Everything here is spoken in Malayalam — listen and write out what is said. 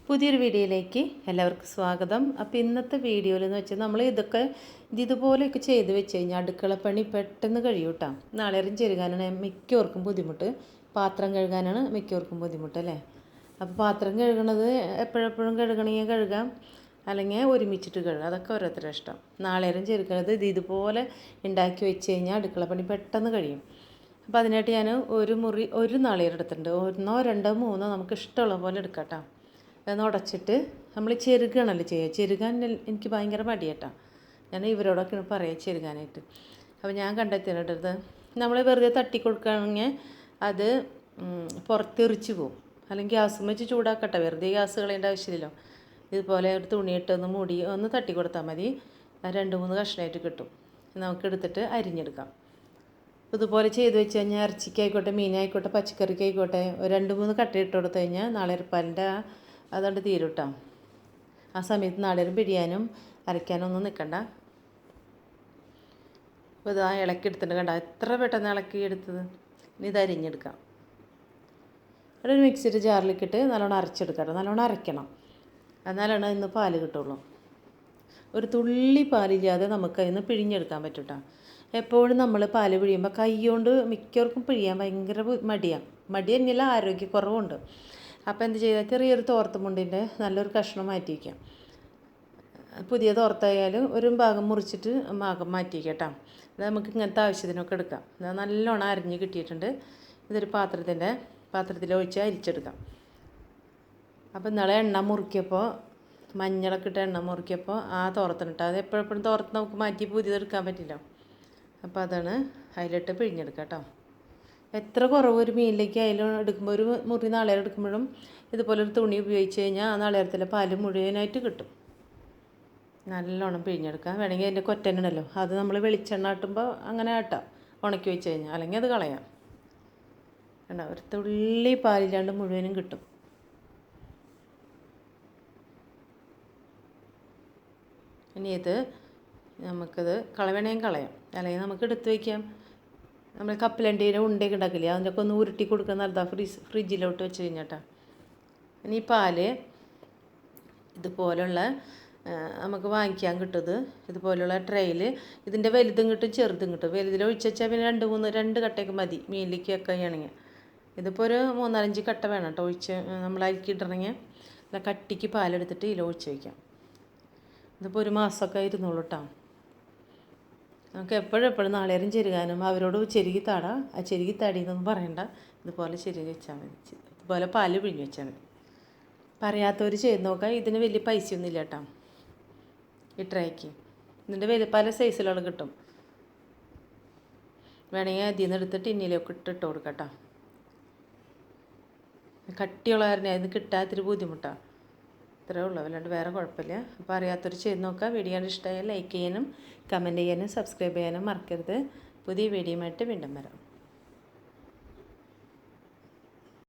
പുതിയൊരു വീഡിയോയിലേക്ക് എല്ലാവർക്കും സ്വാഗതം. അപ്പോൾ ഇന്നത്തെ വീഡിയോയിലെന്ന് വെച്ചാൽ നമ്മൾ ഇതുപോലെയൊക്കെ ചെയ്ത് വെച്ച് കഴിഞ്ഞാൽ അടുക്കളപ്പണി പെട്ടെന്ന് കഴിയും കേട്ടോ. നാളേരം ചെരുകാനാണ് മിക്കവർക്കും ബുദ്ധിമുട്ട്, പാത്രം കഴുകാനാണ് മിക്കവർക്കും ബുദ്ധിമുട്ട് അല്ലേ. അപ്പോൾ പാത്രം കഴുകണത് എപ്പോഴെപ്പോഴും കഴുകണമെങ്കിൽ കഴുകാം, അല്ലെങ്കിൽ ഒരുമിച്ചിട്ട് കഴുകാം, അതൊക്കെ ഓരോരുത്തരുടെ ഇഷ്ടം. നാളേരം ചെരുക്കണത് ഇതുപോലെ ഉണ്ടാക്കി വെച്ച് കഴിഞ്ഞാൽ അടുക്കളപ്പണി പെട്ടെന്ന് കഴിയും. അപ്പോൾ അതിനായിട്ട് ഞാൻ ഒരു നാളികേരം എടുത്തിട്ടുണ്ട്. 1, 2, 3 നമുക്ക് ഇഷ്ടമുള്ള പോലെ എടുക്കാം കേട്ടോ. അതൊന്ന് ഉടച്ചിട്ട് നമ്മൾ ചെരുകണല്ലോ ചെയ്യുക. ചെരുകാൻ എനിക്ക് ഭയങ്കര മടിയാട്ടോ. ഞാൻ ഇവരോടൊക്കെ പറയാം ചെരുകാനായിട്ട്. അപ്പോൾ ഞാൻ കണ്ടെത്തിയിട്ടത് നമ്മൾ വെറുതെ തട്ടി കൊടുക്കുകയാണെങ്കിൽ അത് പുറത്തെറിച്ച് പോകും. അല്ലെങ്കിൽ ഗ്യാസ് വെച്ച് ചൂടാക്കട്ടെ, വെറുതെ ഗ്യാസ് കളയേണ്ട ആവശ്യമില്ലല്ലോ. ഇതുപോലെ ഒരു തുണിയിട്ടൊന്ന് മൂടി ഒന്ന് തട്ടി കൊടുത്താൽ മതി, 2-3 കഷ്ണമായിട്ട് കിട്ടും. നമുക്കെടുത്തിട്ട് അരിഞ്ഞെടുക്കാം. ഇതുപോലെ ചെയ്ത് വെച്ച് കഴിഞ്ഞാൽ ഇറച്ചിക്കായിക്കോട്ടെ, മീനായിക്കോട്ടെ, പച്ചക്കറിക്കായിക്കോട്ടെ, 2-3 കട്ട ഇട്ട് കൊടുത്തു കഴിഞ്ഞാൽ നാളികേരപ്പാലിൻ്റെ അതുകൊണ്ട് തീരും കേട്ടോ. ആ സമയത്ത് നാളികേരം പിഴിയാനും അരയ്ക്കാനും ഒന്നും നിൽക്കണ്ട. അപ്പോൾ ഇതാ ഇളക്കി എടുത്തിട്ട് കണ്ട എത്ര പെട്ടെന്ന് ഇളക്കി എടുത്തത്. ഇനി ഇത് അരിഞ്ഞെടുക്കാം. ഒരു മിക്സിയുടെ ജാറിലേക്കിട്ട് നല്ലോണം അരച്ചെടുക്കാം. നല്ലോണം അരയ്ക്കണം, എന്നാലാണ് ഇന്ന് പാല് കിട്ടുള്ളൂ. ഒരു തുള്ളി പാലില്ലാതെ നമുക്ക് അതിന് പിഴിഞ്ഞെടുക്കാൻ പറ്റും കേട്ടോ. എപ്പോഴും നമ്മൾ പാല് പിഴിയുമ്പോൾ കൈ കൊണ്ട് മിക്കവർക്കും പിഴിയാൻ ഭയങ്കര മടി തന്നെയല്ല, ആരോഗ്യക്കുറവുണ്ട്. അപ്പോൾ എന്ത് ചെയ്താൽ ചെറിയൊരു തോർത്തുമുണ്ടിൻ്റെ നല്ലൊരു കഷ്ണം മാറ്റി വയ്ക്കാം. പുതിയ തോർത്തായാലും ഒരു ഭാഗം മുറിച്ചിട്ട് ഭാഗം മാറ്റി വയ്ക്കാം കേട്ടോ. അത് നമുക്ക് ഇങ്ങനത്തെ ആവശ്യത്തിനൊക്കെ എടുക്കാം. അത് നല്ലോണം അരിഞ്ഞ് കിട്ടിയിട്ടുണ്ട്. ഇതൊരു പാത്രത്തിൽ ഒഴിച്ച് അരിച്ചെടുക്കാം. അപ്പോൾ ഇന്നലെ എണ്ണ മുറിക്കിയപ്പോൾ മഞ്ഞളൊക്കെ ഇട്ട് എണ്ണ മുറിക്കിയപ്പോൾ ആ തോർത്തിനിട്ട് അത് എപ്പോഴെപ്പോഴും തോർത്ത് നമുക്ക് മാറ്റി പുതിയതെടുക്കാൻ പറ്റില്ല. അപ്പോൾ അതാണ് അതിലിട്ട് പിഴിഞ്ഞെടുക്കാം കേട്ടോ. എത്ര കുറവ് ഒരു മീനിലേക്ക് എടുക്കുമ്പോൾ ഒരു മുറി നാളികേരം എടുക്കുമ്പോഴും ഇതുപോലെ ഒരു തുണി ഉപയോഗിച്ച് കഴിഞ്ഞാൽ ആ നാളികേരത്തിലെ പാല് മുഴുവനായിട്ട് കിട്ടും. നല്ലോണം പിഴിഞ്ഞെടുക്കാം. വേണമെങ്കിൽ അതിൻ്റെ കൊറ്റനുണ്ടല്ലോ, അത് നമ്മൾ വെളിച്ചെണ്ണ ആട്ടുമ്പോൾ അങ്ങനെ ആട്ടാം, ഉണക്കി വെച്ച് കഴിഞ്ഞാൽ. അല്ലെങ്കിൽ അത് കളയാം. കണ്ടോ, ഒരു തുള്ളി പാലില്ലാണ്ട് മുഴുവനും കിട്ടും. ഇനി ഇത് നമുക്കിത് വേണമെങ്കിൽ കളയാം, അല്ലെങ്കിൽ നമുക്ക് എടുത്ത് വയ്ക്കാം. നമ്മൾ കപ്പലണ്ടിയുടെ ഉണ്ടയൊക്കെ ഉണ്ടാക്കില്ലേ, അതിൻ്റെയൊക്കെ ഒന്ന് ഉരുട്ടി കൊടുക്കുക നല്ലതാണ് ഫ്രിഡ്ജിലോട്ട് വെച്ച് കഴിഞ്ഞാട്ടാ. ഇനി പാല് ഇതുപോലുള്ള നമുക്ക് വാങ്ങിക്കാൻ കിട്ടുന്നത് ഇതുപോലുള്ള ട്രെയിൽ. ഇതിൻ്റെ വലുതും കിട്ടും ചെറുതും കിട്ടും. വലുതിൽ ഒഴിച്ച് വെച്ചാൽ പിന്നെ 2 കട്ടയൊക്കെ മതി മീനിലേക്ക് വെക്കുകയാണെങ്കിൽ. ഇതിപ്പോൾ ഒരു 3-4 കട്ട വേണം കേട്ടോ ഒഴിച്ച് നമ്മൾ അരിക്കിട്ടിറങ്ങിയ നല്ല കട്ടിക്ക് പാലെടുത്തിട്ട് ഇതിൽ ഒഴിച്ച് വയ്ക്കാം. ഇതിപ്പോൾ 1 മാസമൊക്കെ ഇരുന്നോളൂ കേട്ടോ. നമുക്ക് എപ്പോഴും നാളികേരം ചെരുകാനും അവരോട് ചെരുകിത്താടാ, ആ ചെരുകിത്താടിയെന്നൊന്നും പറയണ്ട, ഇതുപോലെ ചെരുകി വെച്ചാൽ മതി. ഇതുപോലെ പാല് പിഴിഞ്ഞ് വെച്ചാൽ മതി. പറയാത്തവർ ചെയ്ത് നോക്കാം. ഇതിന് വലിയ പൈസയൊന്നും ഇല്ല കേട്ടോ ഈ ട്രേക്ക്. ഇതിൻ്റെ പല സൈസിലുള്ള കിട്ടും. വേണമെങ്കിൽ അതിൽ നിന്ന് എടുത്ത് ടിന്നിലൊക്കെ ഇട്ട് കൊടുക്കാം കേട്ടോ. കട്ടിയുള്ള കാരണം അതിന് കിട്ടാൻ ഇത്തിരി ബുദ്ധിമുട്ടാണ്. ഇത്രയേ ഉള്ളൂ, അല്ലാണ്ട് വേറെ കുഴപ്പമില്ല. അപ്പോൾ അറിയാത്തവർ ചെയ്ത് നോക്കുക. വീഡിയോ ഇഷ്ടമായാൽ ലൈക്ക് ചെയ്യാനും കമൻറ്റ് ചെയ്യാനും സബ്സ്ക്രൈബ് ചെയ്യാനും മറക്കരുത്. പുതിയ വീഡിയോയുമായിട്ട് വീണ്ടും വരാം.